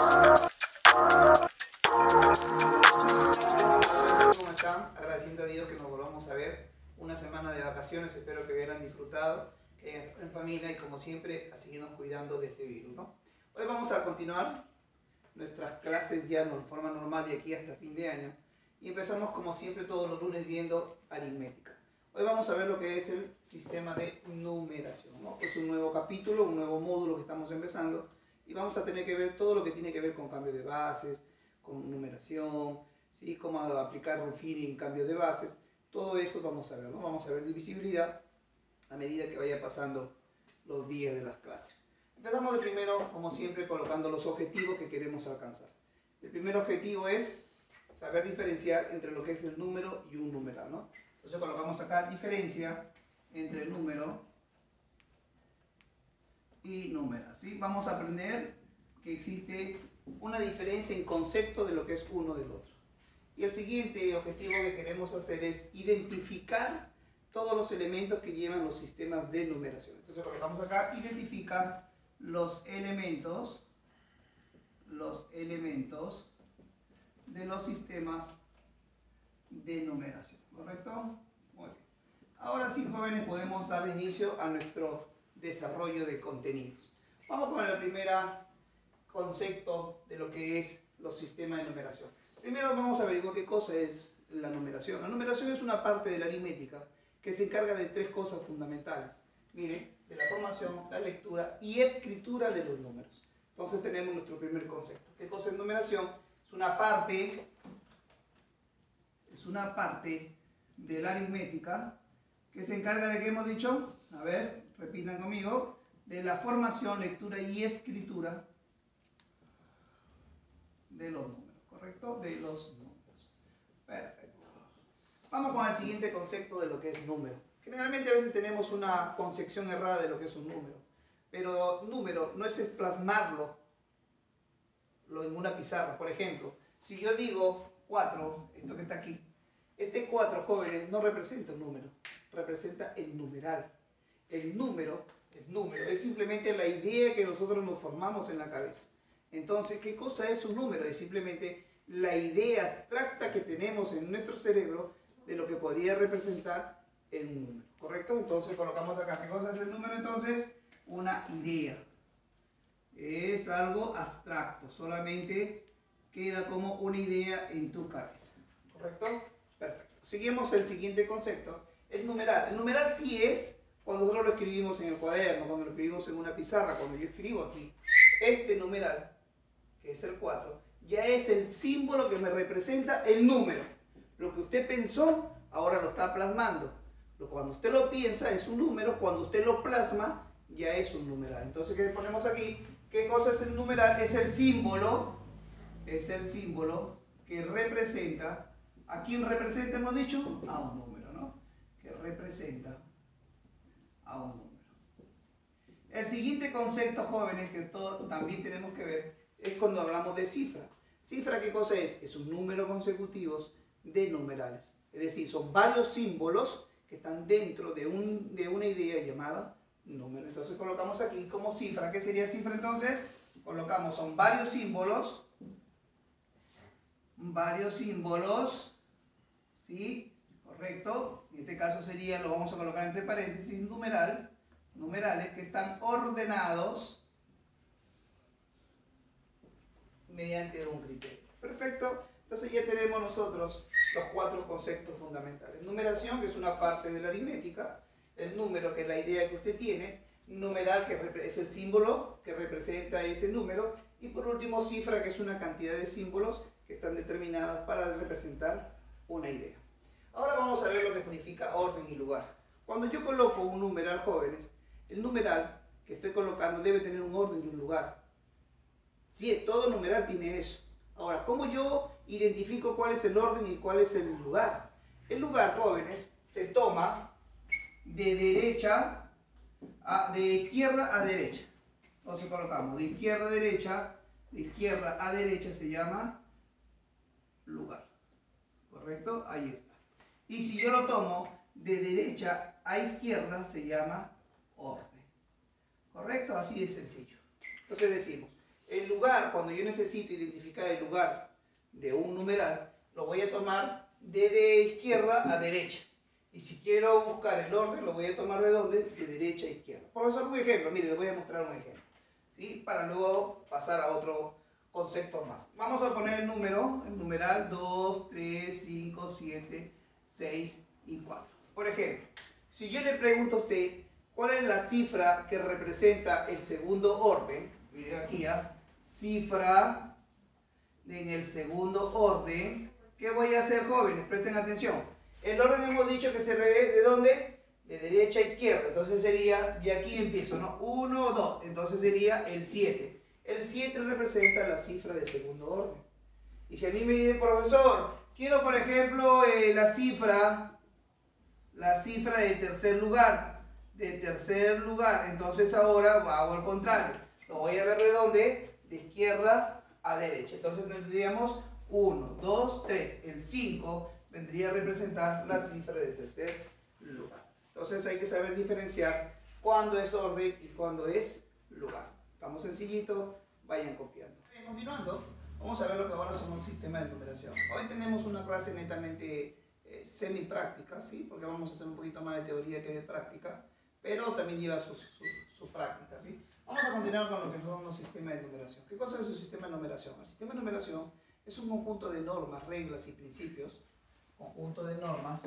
¿Cómo están? Agradeciendo a Dios que nos volvamos a ver. Una semana de vacaciones, espero que hubieran disfrutado en familia y como siempre a seguirnos cuidando de este virus, ¿no? Hoy vamos a continuar nuestras clases ya en forma normal de aquí hasta fin de año y empezamos como siempre todos los lunes viendo aritmética. Hoy vamos a ver lo que es el sistema de numeración, ¿no? Es un nuevo capítulo, un nuevo módulo que estamos empezando y vamos a tener que ver todo lo que tiene que ver con cambio de bases, con numeración, ¿sí? Cómo aplicar rule-fitting, cambio de bases, todo eso vamos a ver, ¿no? Vamos a ver divisibilidad a medida que vaya pasando los días de las clases. Empezamos de primero, como siempre, colocando los objetivos que queremos alcanzar. El primer objetivo es saber diferenciar entre lo que es el número y un numeral, ¿no? Entonces colocamos acá diferencia entre número y numeral, ¿sí? Vamos a aprender que existe una diferencia en concepto de lo que es uno del otro. Y el siguiente objetivo que queremos hacer es identificar todos los elementos que llevan los sistemas de numeración. Entonces colocamos acá, identifica los elementos de los sistemas de numeración, ¿correcto? Muy bien. Ahora sí, jóvenes, podemos dar inicio a nuestro desarrollo de contenidos. Vamos con el primer concepto de lo que es los sistemas de numeración. Primero vamos a averiguar qué cosa es la numeración. La numeración es una parte de la aritmética que se encarga de tres cosas fundamentales. Miren, de la formación, la lectura y escritura de los números. Entonces tenemos nuestro primer concepto. ¿Qué cosa es numeración? Es una parte de la aritmética que se encarga de, ¿qué hemos dicho? A ver, repitan conmigo. De la formación, lectura y escritura de los números, ¿correcto? De los números. Perfecto. Vamos con el siguiente concepto de lo que es número. Generalmente a veces tenemos una concepción errada de lo que es un número, pero número no es plasmarlo en una pizarra. Por ejemplo, si yo digo 4, esto que está aquí, este 4, jóvenes, no representa un número, representa el numeral. El número es simplemente la idea que nosotros nos formamos en la cabeza. Entonces, ¿qué cosa es un número? Es simplemente la idea abstracta que tenemos en nuestro cerebro de lo que podría representar el número, ¿correcto? Entonces colocamos acá, ¿qué cosa es el número entonces? Una idea. Es algo abstracto, solamente queda como una idea en tu cabeza, ¿correcto? Perfecto. Seguimos el siguiente concepto, el numeral. El numeral sí es cuando nosotros lo escribimos en el cuaderno, cuando lo escribimos en una pizarra, cuando yo escribo aquí, este numeral, que es el 4, ya es el símbolo que me representa el número. Lo que usted pensó, ahora lo está plasmando. Cuando usted lo piensa es un número, cuando usted lo plasma ya es un numeral. Entonces, ¿qué ponemos aquí? ¿Qué cosa es el numeral? Es el símbolo que representa, ¿a quién representa? Hemos dicho, a un número, ¿no? Que representa a un número. El siguiente concepto, jóvenes, que también tenemos que ver, es cuando hablamos de cifra. ¿Cifra qué cosa es? Es un número consecutivo de numerales. Es decir, son varios símbolos que están dentro de una idea llamada número. Entonces colocamos aquí como cifra. ¿Qué sería cifra entonces? Colocamos, son varios símbolos, ¿sí? Correcto. En este caso sería, lo vamos a colocar entre paréntesis, numerales que están ordenados mediante un criterio. Perfecto. Entonces ya tenemos nosotros los 4 conceptos fundamentales. Numeración, que es una parte de la aritmética. El número, que es la idea que usted tiene. Numeral, que es el símbolo que representa ese número. Y por último, cifra, que es una cantidad de símbolos que están determinadas para representar una idea. Ahora vamos a ver lo que significa orden y lugar. Cuando yo coloco un numeral, jóvenes, el numeral que estoy colocando debe tener un orden y un lugar. Sí, todo numeral tiene eso. Ahora, ¿cómo yo identifico cuál es el orden y cuál es el lugar? El lugar, jóvenes, se toma de izquierda a derecha. Entonces colocamos de izquierda a derecha se llama lugar. ¿Correcto? Ahí está. Y si yo lo tomo de derecha a izquierda se llama orden. ¿Correcto? Así de sencillo. Entonces decimos, el lugar, cuando yo necesito identificar el lugar de un numeral, lo voy a tomar de izquierda a derecha. Y si quiero buscar el orden, lo voy a tomar ¿de dónde? De derecha a izquierda. Profesor, un ejemplo, mire, les voy a mostrar un ejemplo, ¿sí? Para luego pasar a otro concepto más. Vamos a poner el número, el numeral 2, 3, 5, 7, 6 y 4. Por ejemplo, si yo le pregunto a usted, ¿cuál es la cifra que representa el segundo orden? Miren aquí, cifra en el segundo orden. ¿Qué voy a hacer, jóvenes? Presten atención. El orden hemos dicho que se revés ¿de dónde? De derecha a izquierda. Entonces sería, de aquí empiezo, ¿no? 1, 2. Entonces sería el 7. El 7 representa la cifra de segundo orden. Y si a mí me dicen, profesor, quiero por ejemplo la cifra de tercer lugar. De tercer lugar. Entonces ahora hago al contrario. Lo voy a ver ¿de dónde? De izquierda a derecha. Entonces tendríamos 1, 2, 3. El 5 vendría a representar la cifra de tercer lugar. Entonces hay que saber diferenciar cuándo es orden y cuándo es lugar. Estamos sencillito, vayan copiando. Bien, continuando, vamos a ver lo que ahora son los sistemas de numeración. Hoy tenemos una clase netamente semi-práctica, ¿sí? Porque vamos a hacer un poquito más de teoría que de práctica, pero también lleva su práctica, ¿sí? Vamos a continuar con lo que son los sistemas de numeración. ¿Qué cosa es un sistema de numeración? El sistema de numeración es un conjunto de normas, reglas y principios, conjunto de normas,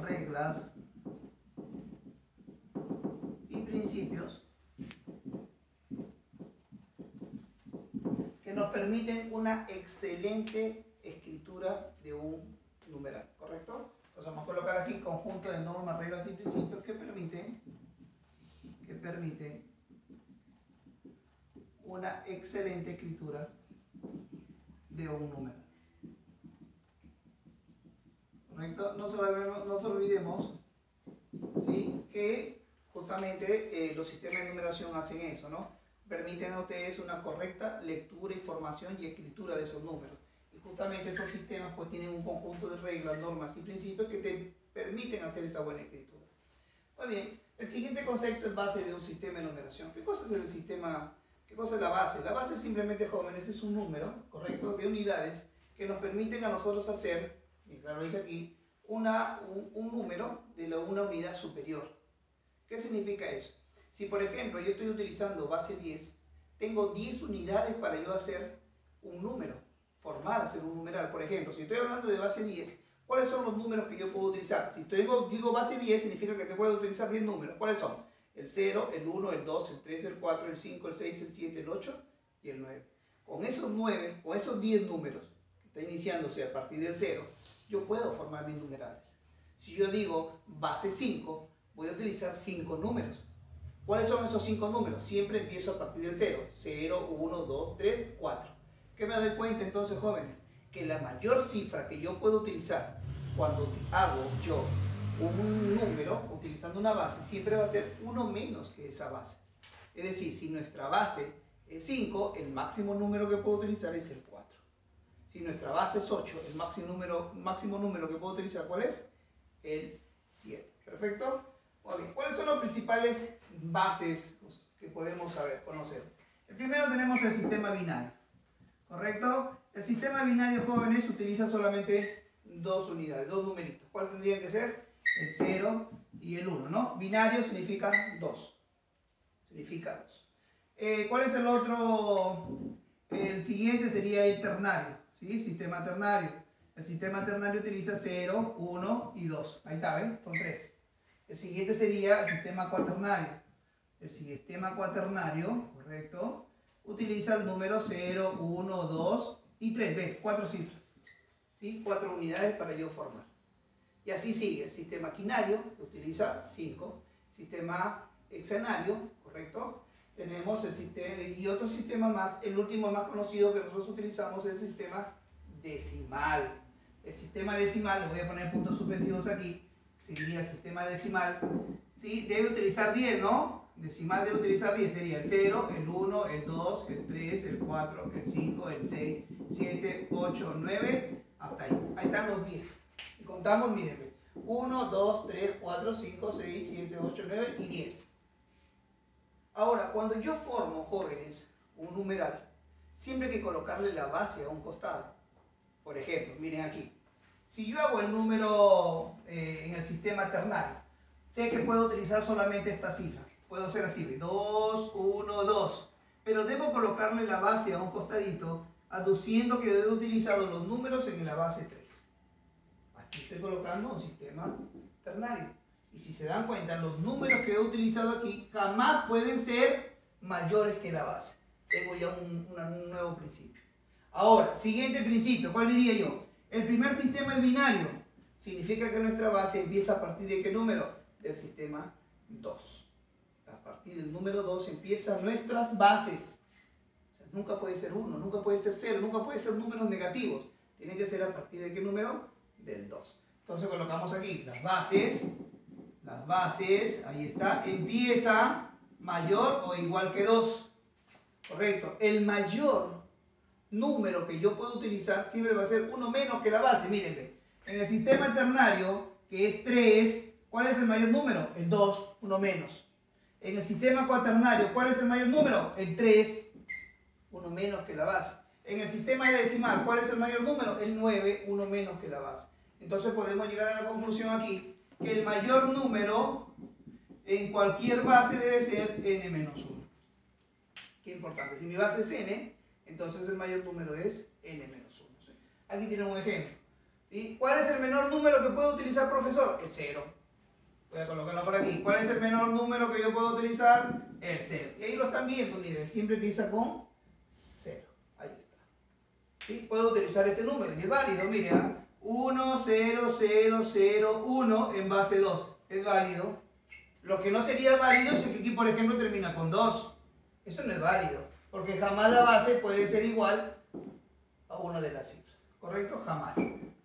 reglas y principios que nos permiten una excelente escritura de un numeral, ¿correcto? Entonces vamos a colocar aquí conjunto de normas, reglas y principios que permiten una excelente escritura de un número. ¿Correcto? No se olvidemos, ¿sí? Que justamente los sistemas de numeración hacen eso, ¿no? Permiten a ustedes una correcta lectura, información y escritura de esos números. Y justamente estos sistemas pues tienen un conjunto de reglas, normas y principios que te permiten hacer esa buena escritura. Muy bien, el siguiente concepto es base de un sistema de numeración. ¿Qué cosa es el sistema? ¿Qué cosa es la base? La base simplemente, jóvenes, es un número, ¿correcto?, de unidades que nos permiten a nosotros hacer, y claro dice aquí, un número de una unidad superior. ¿Qué significa eso? Si por ejemplo yo estoy utilizando base 10, tengo 10 unidades para yo hacer un número, hacer un numeral. Por ejemplo, si estoy hablando de base 10, ¿cuáles son los números que yo puedo utilizar? Si digo base 10, significa que te puedo utilizar 10 números. ¿Cuáles son? El 0, el 1, el 2, el 3, el 4, el 5, el 6, el 7, el 8 y el 9. Con esos 10 números que está iniciándose a partir del 0, yo puedo formar mis numerales. Si yo digo base 5, voy a utilizar 5 números. ¿Cuáles son esos 5 números? Siempre empiezo a partir del 0. 0, 1, 2, 3, 4. ¿Qué me doy cuenta entonces, jóvenes? Que la mayor cifra que yo puedo utilizar cuando hago yo un número utilizando una base siempre va a ser uno menos que esa base. Es decir, si nuestra base es 5, el máximo número que puedo utilizar es el 4. Si nuestra base es 8, el máximo número que puedo utilizar, ¿cuál es? El 7. ¿Perfecto? Muy bien. ¿Cuáles son las principales bases que podemos conocer? El primero tenemos el sistema binario. ¿Correcto? El sistema binario, jóvenes, utiliza solamente dos unidades, dos numeritos. ¿Cuál tendrían que ser? El 0 y el 1, ¿no? Binario significa 2. Significa 2. ¿Cuál es el otro? El siguiente sería el ternario, ¿sí? Sistema ternario. El sistema ternario utiliza 0, 1 y 2. Ahí está, ¿ven? Son 3. El siguiente sería el sistema cuaternario. El sistema cuaternario, ¿correcto?, utiliza el número 0, 1, 2 y 3. ¿Ves? 4 cifras, ¿sí? 4 unidades para yo formar. Y así sigue. El sistema quinario, que utiliza 5. Sistema hexagenario, ¿correcto? Tenemos el sistema y otro sistema más. El último más conocido que nosotros utilizamos es el sistema decimal. El sistema decimal, le voy a poner puntos suspensivos aquí, sería el sistema decimal, ¿sí? Debe utilizar 10, ¿no? Decimal debe utilizar 10, sería el 0, el 1, el 2, el 3, el 4, el 5, el 6, 7, 8, 9, hasta ahí. Ahí están los 10. Si contamos, mírenme, 1, 2, 3, 4, 5, 6, 7, 8, 9 y 10. Ahora, cuando yo formo, jóvenes, un numeral, siempre hay que colocarle la base a un costado. Por ejemplo, miren aquí. Si yo hago el número en el sistema ternario, sé que puedo utilizar solamente esta cifra. Puedo hacer así, 2, 1, 2. Pero debo colocarle la base a un costadito, aduciendo que he utilizado los números en la base 3. Aquí estoy colocando un sistema ternario. Y si se dan cuenta, los números que he utilizado aquí jamás pueden ser mayores que la base. Tengo ya un nuevo principio. Ahora, siguiente principio, ¿cuál diría yo? El primer sistema es binario. Significa que nuestra base empieza a partir de ¿qué número? Del sistema 2. A partir del número 2 empiezan nuestras bases. O sea, nunca puede ser 1, nunca puede ser 0, nunca puede ser números negativos. Tiene que ser a partir de ¿qué número? Del 2. Entonces colocamos aquí las bases, ahí está, empieza mayor o igual que 2. Correcto. El mayor número que yo puedo utilizar siempre va a ser uno menos que la base. Mírenme, en el sistema ternario, que es 3, ¿cuál es el mayor número? El 2, uno menos. En el sistema cuaternario, ¿cuál es el mayor número? El 3, uno menos que la base. En el sistema decimal, ¿cuál es el mayor número? El 9, uno menos que la base. Entonces podemos llegar a la conclusión aquí que el mayor número en cualquier base debe ser n-1. Qué importante. Si mi base es n, entonces el mayor número es n-1. ¿Sí? Aquí tienen un ejemplo. ¿Sí? ¿Cuál es el menor número que puedo utilizar, profesor? El 0. Voy a colocarlo por aquí. ¿Cuál es el menor número que yo puedo utilizar? El 0. Y ahí lo están viendo, miren, siempre empieza con 0. Ahí está. ¿Sí? Puedo utilizar este número y es válido, miren. 1, 0, 0, 0, 1 en base 2. Es válido. Lo que no sería válido es que aquí, por ejemplo, termina con 2. Eso no es válido, porque jamás la base puede ser igual a una de las cifras. ¿Correcto? Jamás.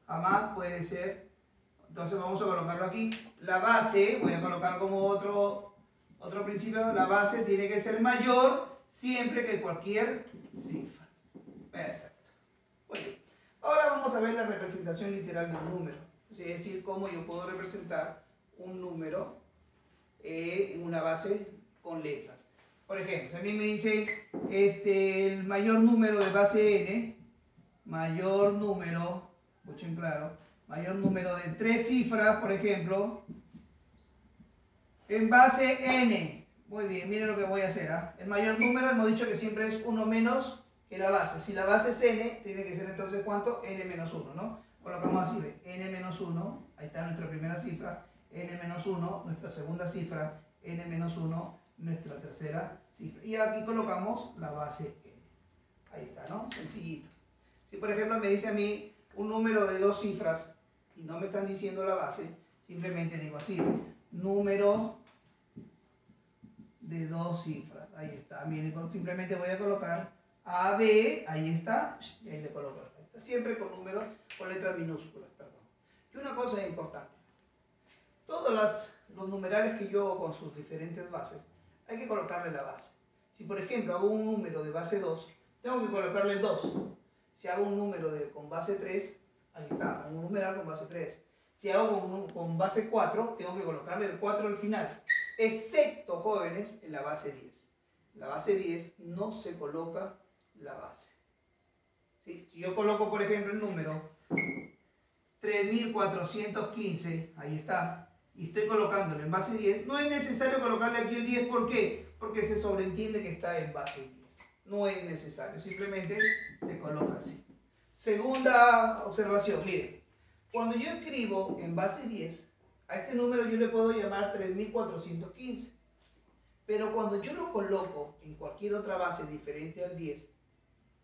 Jamás puede ser. Entonces vamos a colocarlo aquí. La base, voy a colocar como otro principio, la base tiene que ser mayor siempre que cualquier cifra. Perfecto. Muy bien. Ahora vamos a ver la representación literal de un número. Es decir, cómo yo puedo representar un número en una base con letras. Por ejemplo, si a mí me dicen el mayor número de base n, mayor número, escuchen claro, mayor número de 3 cifras, por ejemplo, en base n. Muy bien, miren lo que voy a hacer. El mayor número hemos dicho que siempre es 1 menos que la base. Si la base es n, tiene que ser entonces ¿cuánto? n menos 1, ¿no? Colocamos así, n menos 1, ahí está nuestra primera cifra, n menos 1, nuestra segunda cifra, n menos 1, nuestra tercera cifra. Y aquí colocamos la base n. Ahí está, ¿no? Sencillito. Si por ejemplo me dice a mí un número de 2 cifras y no me están diciendo la base, simplemente digo así, número de 2 cifras. Ahí está. Miren, simplemente voy a colocar A, B, ahí está, y ahí le coloco. Ahí está. Siempre con números, con letras minúsculas, perdón. Y una cosa importante. Todos los numerales que yo hago con sus diferentes bases, hay que colocarle la base. Si por ejemplo hago un número de base 2, tengo que colocarle el 2. Si hago un número con base 3, ahí está, un numeral con base 3. Si hago con base 4, tengo que colocarle el 4 al final. Excepto, jóvenes, en la base 10. En la base 10 no se coloca la base. ¿Sí? Si yo coloco, por ejemplo, el número 3415, ahí está, y estoy colocándolo en base 10, no es necesario colocarle aquí el 10, ¿por qué? Porque se sobreentiende que está en base 10. No es necesario, simplemente se coloca así. Segunda observación, miren, cuando yo escribo en base 10, a este número yo le puedo llamar 3415. Pero cuando yo lo coloco en cualquier otra base diferente al 10,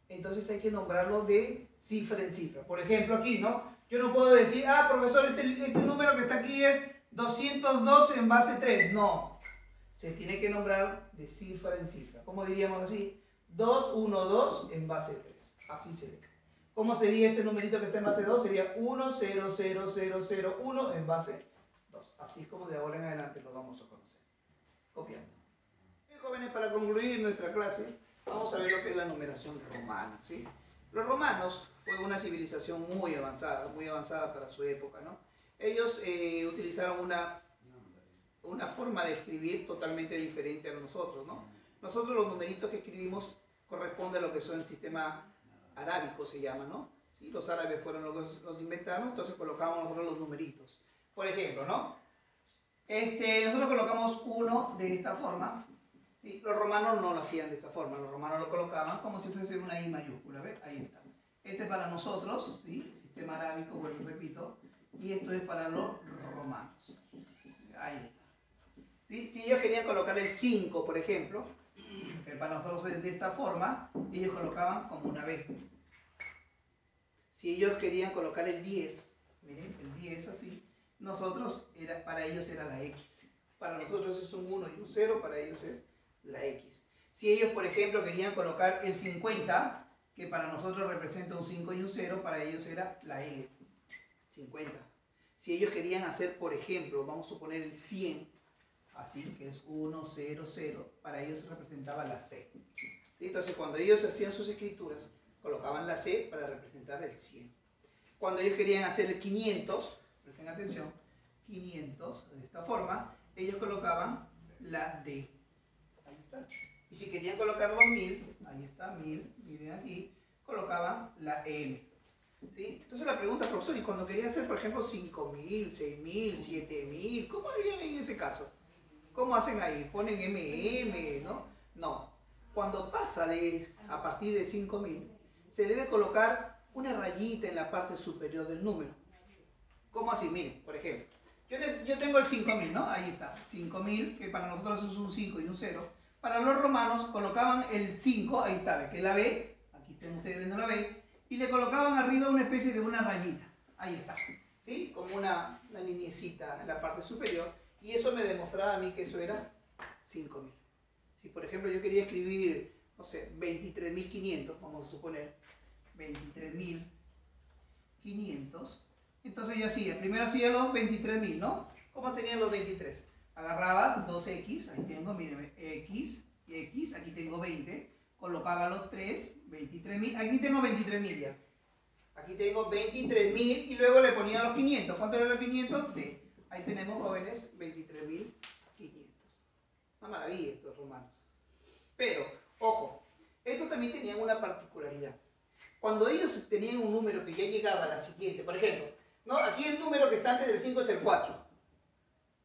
entonces hay que nombrarlo de cifra en cifra. Por ejemplo, aquí, ¿no? Yo no puedo decir, profesor, este número que está aquí es 212 en base 3. No, se tiene que nombrar de cifra en cifra. ¿Cómo diríamos así? 212 en base 3. Así se lee. ¿Cómo sería este numerito que está en base 2? Sería 100001 en base 2. Así es como de ahora en adelante lo vamos a conocer. Copiando. Bien, jóvenes, para concluir nuestra clase, vamos a ver lo que es la numeración romana, ¿sí? Los romanos fue una civilización muy avanzada para su época, ¿no? Ellos utilizaron una forma de escribir totalmente diferente a nosotros, ¿no? Nosotros los numeritos que escribimos corresponden a lo que son el sistema arábico, se llama, ¿no? ¿Sí? Los árabes fueron los inventaron, entonces colocamos nosotros los numeritos. Por ejemplo, ¿no? Nosotros colocamos 1 de esta forma. ¿Sí? Los romanos no lo hacían de esta forma, los romanos lo colocaban como si fuese una I mayúscula, ¿ves? Ahí está. Este es para nosotros, ¿sí? El sistema arábico, vuelvo y repito, y esto es para los romanos. Ahí está. ¿Sí? Si ellos querían colocar el 5, por ejemplo, que para nosotros es de esta forma, ellos colocaban como una B. Si ellos querían colocar el 10, miren, el 10 así, para ellos era la X. Para nosotros es un 1 y un 0, para ellos es la X. Si ellos, por ejemplo, querían colocar el 50, que para nosotros representa un 5 y un 0, para ellos era la L, 50. Si ellos querían hacer, por ejemplo, vamos a suponer el 100, así, que es 1, 0, 0, para ellos representaba la C. ¿Sí? Entonces, cuando ellos hacían sus escrituras, colocaban la C para representar el 100. Cuando ellos querían hacer el 500, presten atención, 500, de esta forma, ellos colocaban la D. Ahí está. Y si querían colocar los 1000, ahí está, 1000, miren aquí, colocaban la M. ¿Sí? Entonces la pregunta, profesor, ¿y cuando querían hacer, por ejemplo, 5000, 6000, 7000, cómo harían en ese caso? ¿Cómo hacen ahí? ¿Ponen MM, no? No. Cuando pasa a partir de 5000, se debe colocar una rayita en la parte superior del número. ¿Cómo así? Miren, por ejemplo, yo tengo el 5000, ¿no? Ahí está, 5000, que para nosotros es un 5 y un 0. Para los romanos colocaban el 5, ahí está, que es la B, aquí están ustedes viendo la B, y le colocaban arriba una especie de una rayita, ahí está, ¿sí? Como una liniecita en la parte superior, y eso me demostraba a mí que eso era 5000. Si por ejemplo yo quería escribir, no sé, 23.500, vamos a suponer, 23.500, entonces yo hacía, primero hacía los 23.000, ¿no? ¿Cómo serían los 23? Agarraba 2x, ahí tengo, mírenme, x, y x, aquí tengo 20, colocaba los 3, 23.000, aquí tengo 23.000 ya. Aquí tengo 23.000 y luego le ponía los 500. ¿Cuánto eran los 500? D. Ahí tenemos, jóvenes, 23.500. Una maravilla estos romanos. Pero, ojo, estos también tenían una particularidad. Cuando ellos tenían un número que ya llegaba a la siguiente, por ejemplo, ¿no? Aquí el número que está antes del 5 es el 4.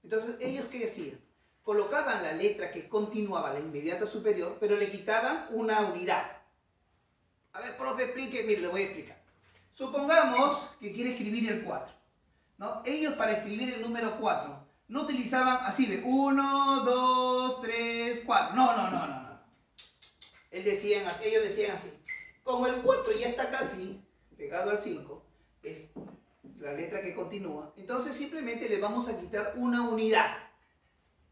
Entonces, ¿ellos qué hacían? Colocaban la letra que continuaba a la inmediata superior, pero le quitaban una unidad. A ver, profe, explique. Mire, le voy a explicar. Supongamos que quiere escribir el 4, ¿no? Ellos para escribir el número 4 no utilizaban así de 1, 2, 3, 4. No. Ellos decían así. Como el 4 ya está casi pegado al 5, es la letra que continúa, entonces simplemente le vamos a quitar una unidad.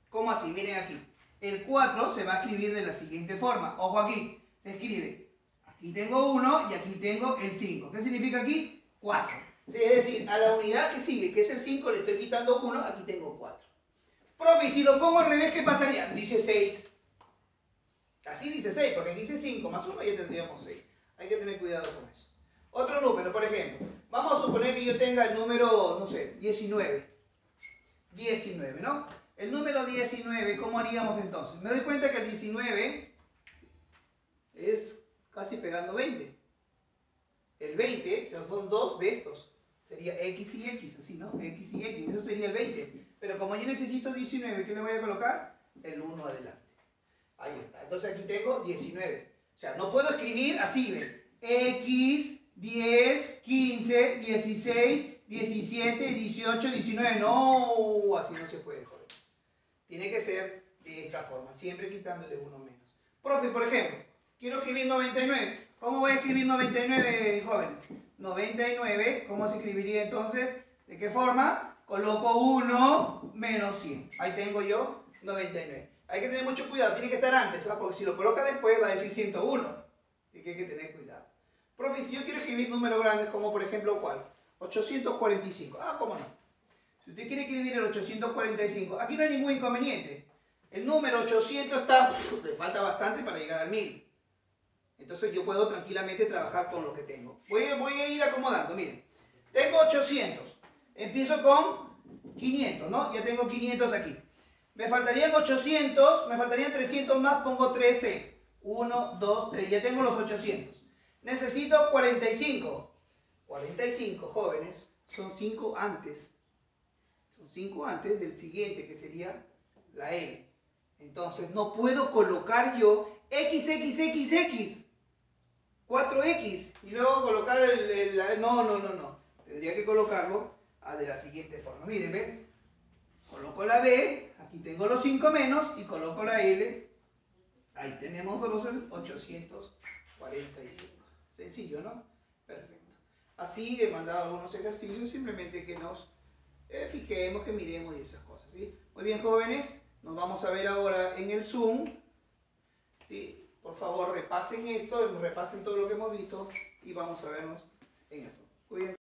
¿Cómo así? Miren aquí. El 4 se va a escribir de la siguiente forma. Ojo aquí. Se escribe. Aquí tengo 1 y aquí tengo el 5. ¿Qué significa aquí? 4. Es decir, a la unidad que sigue, que es el 5, le estoy quitando 1, aquí tengo 4. Profe, si lo pongo al revés, ¿qué pasaría? Dice 6. Así dice 6, porque aquí dice 5 más 1 ya tendríamos 6. Hay que tener cuidado con eso. Otro número, por ejemplo. Vamos a suponer que yo tenga el número, no sé, 19. 19, ¿no? El número 19, ¿cómo haríamos entonces? Me doy cuenta que el 19 es casi pegando 20. El 20 son dos de estos. Sería X y X, así, ¿no? X y X, eso sería el 20. Pero como yo necesito 19, ¿qué le voy a colocar? El 1 adelante. Ahí está. Entonces aquí tengo 19. O sea, no puedo escribir así, ¿ven? X, 10, 15, 16, 17, 18, 19. No, así no se puede, joder. Tiene que ser de esta forma, siempre quitándole uno menos. Profe, por ejemplo, quiero escribir 99. ¿Cómo voy a escribir 99, joven? 99, ¿cómo se escribiría entonces? ¿De qué forma? Coloco 1 menos 100. Ahí tengo yo 99. Hay que tener mucho cuidado, tiene que estar antes, ¿sabes? Porque si lo coloca después va a decir 101. Así que hay que tener cuidado. Profe, si yo quiero escribir números grandes, como por ejemplo, ¿cuál? 845. Ah, ¿cómo no? Si usted quiere escribir el 845, aquí no hay ningún inconveniente. El número 800 le falta bastante para llegar al 1000. Entonces yo puedo tranquilamente trabajar con lo que tengo. Voy a ir acomodando, miren. Tengo 800. Empiezo con 500, ¿no? Ya tengo 500 aquí. Me faltarían 800, me faltarían 300 más, pongo 13. 1, 2, 3, ya tengo los 800. Necesito 45. 45, jóvenes, son 5 antes. Son 5 antes del siguiente, que sería la L. Entonces, no puedo colocar yo XXXX. 4X. Y luego colocar no. Tendría que colocarlo de la siguiente forma. Miren, ¿ven? Coloco la B, aquí tengo los 5 menos, y coloco la L. Ahí tenemos los 845. Sencillo, ¿no? Perfecto. Así he mandado algunos ejercicios, simplemente que nos fijemos, que miremos y esas cosas, ¿sí? Muy bien, jóvenes, nos vamos a ver ahora en el Zoom, ¿sí? Por favor, repasen esto, repasen todo lo que hemos visto y vamos a vernos en el Zoom. Cuídense.